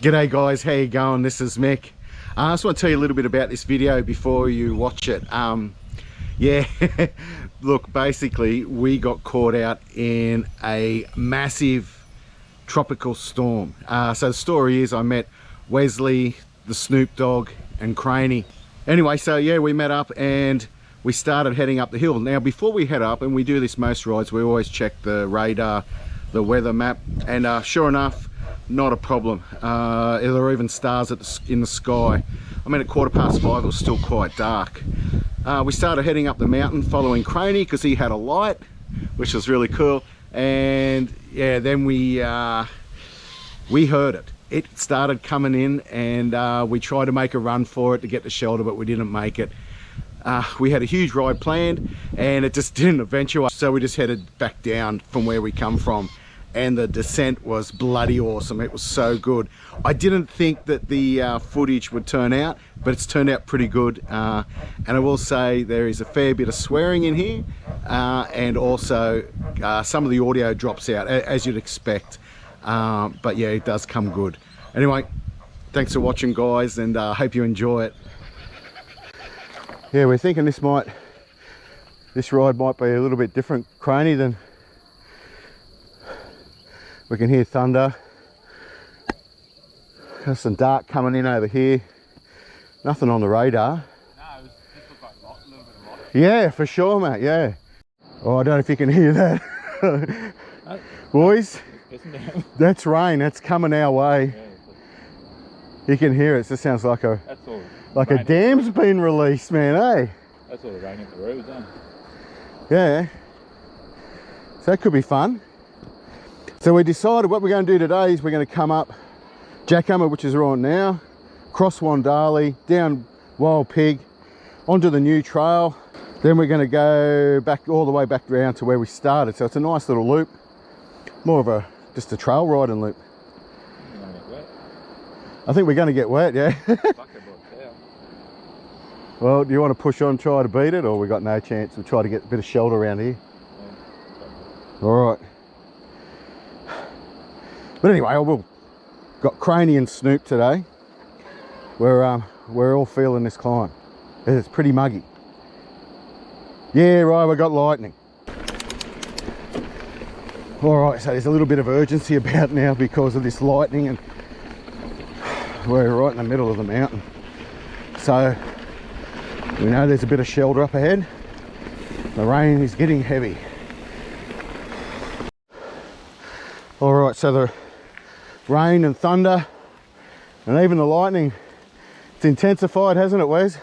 G'day guys, how you going? This is Mick. I just want to tell you a little bit about this video before you watch it. Yeah, look, basically we got caught out in a massive tropical storm. So the story is I met Wesley, the Snoop Dogg and Craney. Anyway, so yeah, we met up and we started heading up the hill. Now before we head up, and we do this most rides, we always check the radar, the weather map, and sure enough, not a problem. There were even stars in the sky. I mean, at 5:15 it was still quite dark. We started heading up the mountain following Craney because he had a light, which was really cool. And yeah, then we heard it. It started coming in, and we tried to make a run for it to get to shelter, but we didn't make it. We had a huge ride planned and it just didn't eventuate, so we just headed back down from where we come from. And the descent was bloody awesome. It was so good. I didn't think that the footage would turn out, but it's turned out pretty good. And I will say there is a fair bit of swearing in here, and also some of the audio drops out, as you'd expect. But yeah, it does come good. Anyway, thanks for watching guys, and I hope you enjoy it. Yeah, we're thinking this ride might be a little bit different, Craney, than we can hear thunder. Got some dark coming in over here. Nothing on the radar. No, it just looked like a little bit of light. Yeah, for sure, mate, yeah. Oh, I don't know if you can hear that. Boys, that's rain, that's coming our way. Yeah, you can hear it, just sounds like a dam's been released, man, eh? That's all the rain at the roads, eh? Yeah. So that could be fun. So we decided what we're going to do today is we're going to come up Jackhammer, which is right now, cross Wandali, down Wild Pig, onto the new trail. Then we're going to go back all the way back around to where we started. So it's a nice little loop, more of just a trail riding loop. You're gonna get wet. I think we're going to get wet, yeah. Well, do you want to push on, try to beat it, or we got no chance? We'll try to get a bit of shelter around here. Yeah. All right. But anyway, we've got Craney and Snoop today. We're all feeling this climb. It's pretty muggy. Yeah, right, we got lightning. All right, so there's a little bit of urgency about now because of this lightning, and we're right in the middle of the mountain. So we know there's a bit of shelter up ahead. The rain is getting heavy. All right, so the rain and thunder and even the lightning, it's intensified, hasn't it, Wes?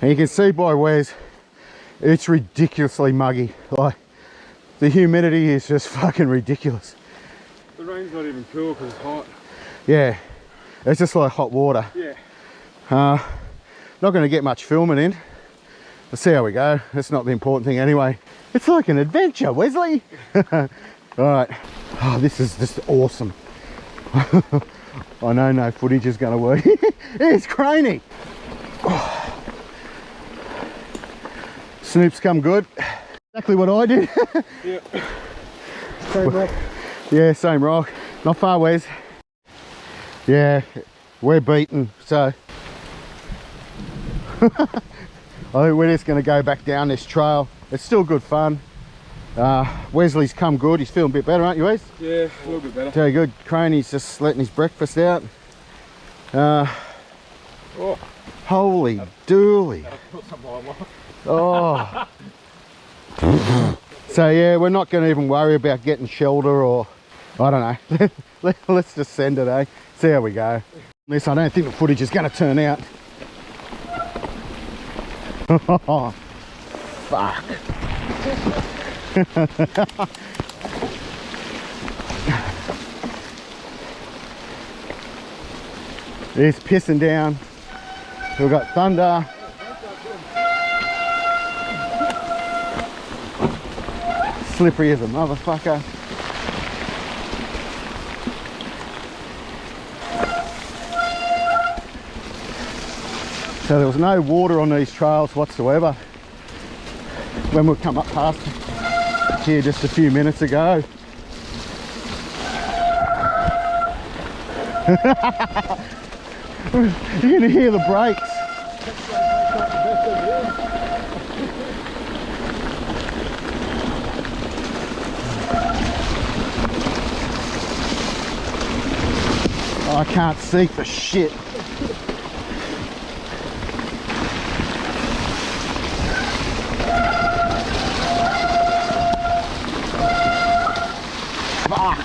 And you can see by Wes, it's ridiculously muggy. Like, the humidity is just fucking ridiculous. The rain's not even cool because it's hot. Yeah, it's just like hot water. Yeah. Not going to get much filming in. Let's see how we go. That's not the important thing anyway. It's like an adventure, Wesley. All right. Oh, this is just awesome. I know no footage is going to work. It's Craney. Oh. Snoop's come good. Exactly what I did. Yeah. Same rock. Yeah, same rock. Not far, Wes. Yeah, we're beaten, so I think we're just going to go back down this trail. It's still good fun. Wesley's come good. He's feeling a bit better, aren't you, Wes? Yeah, a little bit better. Very good. Craney's just letting his breakfast out. Oh. Holy dooly. Oh. So yeah, we're not going to even worry about getting shelter, or I don't know. Let's just send it, eh? See how we go. Unless I don't think the footage is going to turn out. Oh, fuck. It's pissing down. We've got thunder. Slippery as a motherfucker. So there was no water on these trails whatsoever when we come up past here just a few minutes ago. You're gonna hear the brakes. Oh, I can't see for shit. Fuck.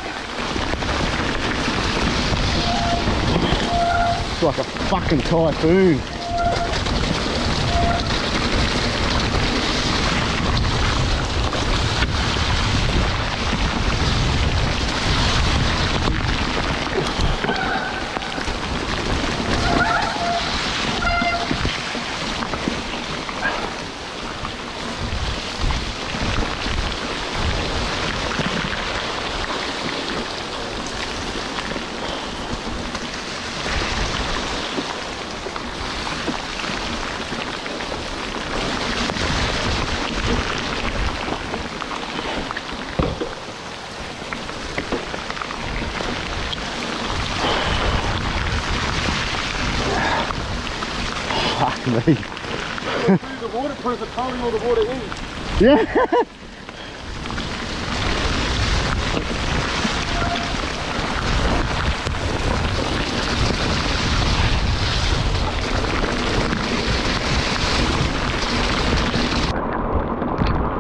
It's like a fucking typhoon. Fuck me. The waterproof are towing all the water in. Yeah.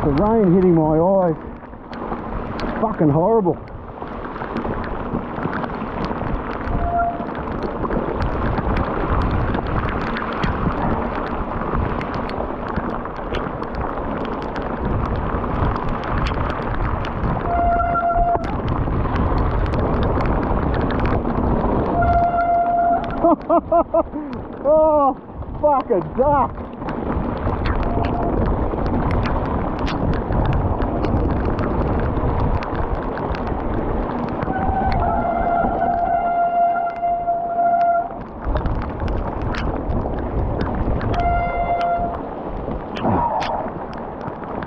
The rain hitting my eyes. Fucking horrible. Oh, fucking duck.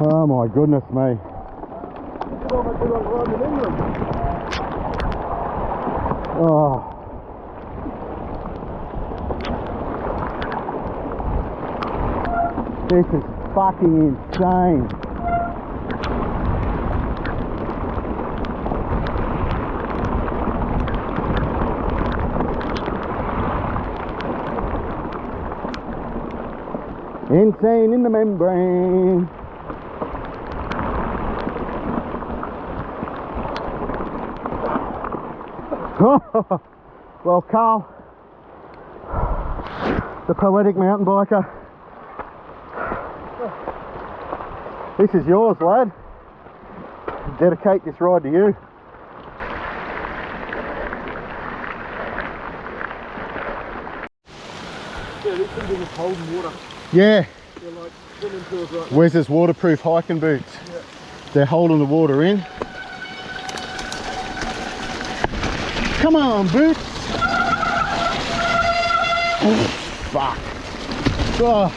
Oh my goodness me. Oh. This is fucking insane. Insane in the membrane. Well, Carl, the poetic mountain biker, this is yours, lad. Dedicate this ride to you. Yeah, these things are just holding water. Yeah. They're like swimming pools right now. Where's this waterproof hiking boots? Yeah. They're holding the water in. Come on, boots. Oh, fuck. Oh.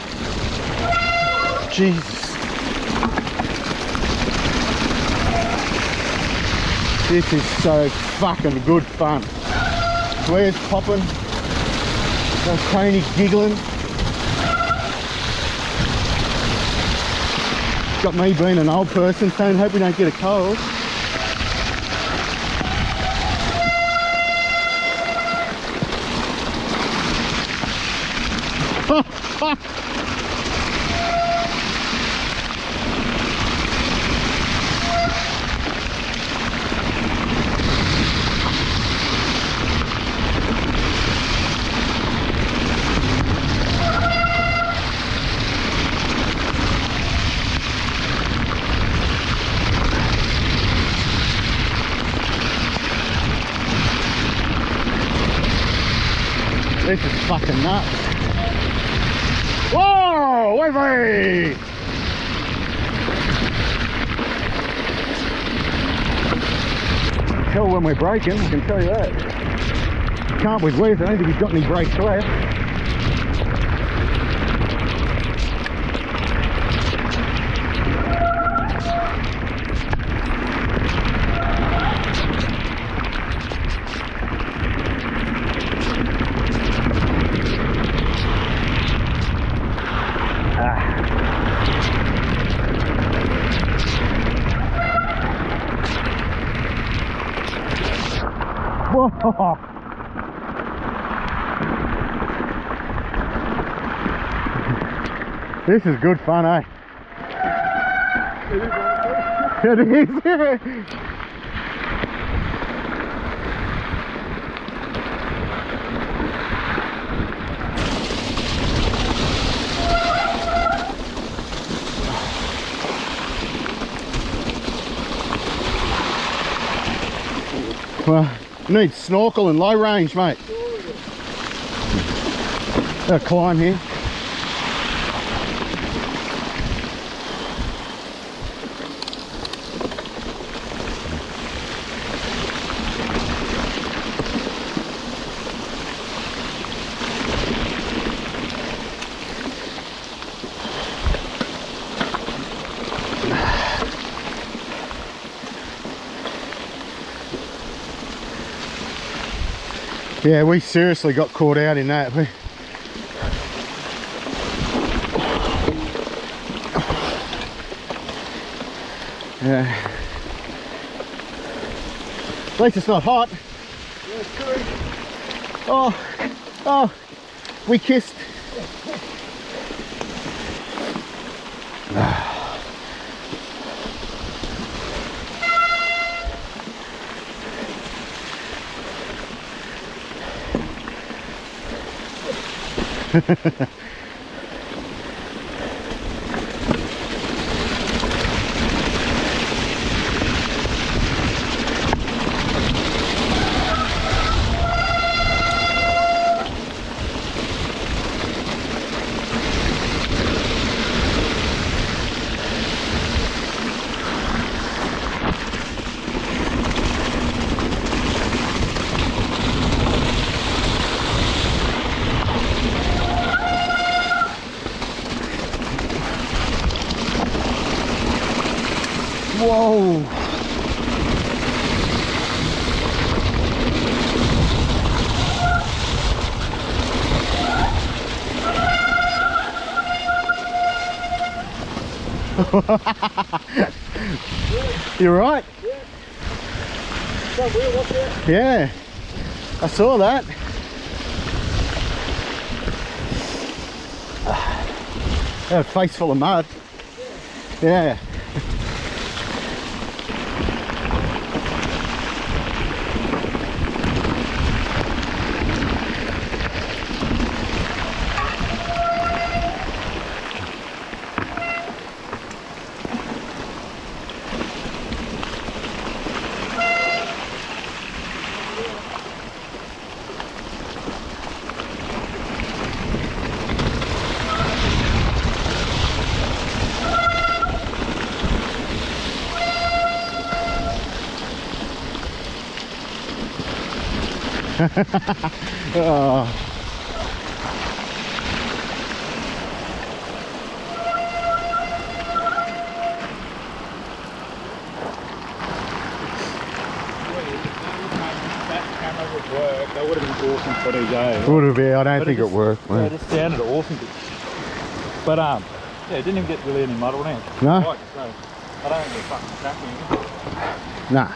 Jesus. This is so fucking good fun. Claire's popping. Tony's giggling. Got me being an old person saying, hope we don't get a cold. Oh, fuck. This is fucking nuts. Whoa, wavy! Tell when we're braking, I can tell you that. Can't with Wes, I don't think he's got any brakes left. Whoa. This is good fun, eh? It is. Well, you need snorkel and low range, mate. Gotta climb here. Yeah, we seriously got caught out in that. Yeah. At least it's not hot. Yeah, it's good. Oh, we kissed. Whoa! You're right? Yeah. Front wheel, watch out. Yeah, I saw that. A face full of mud. Yeah. Oh. That would have been awesome footage, eh? Would have been, I don't think it worked. Yeah, it just sounded awesome. But yeah, it didn't even get really any mud on it. No? Right, so I don't think they're fucking cracking. Nah.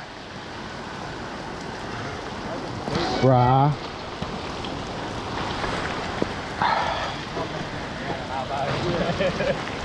Brah. Yeah.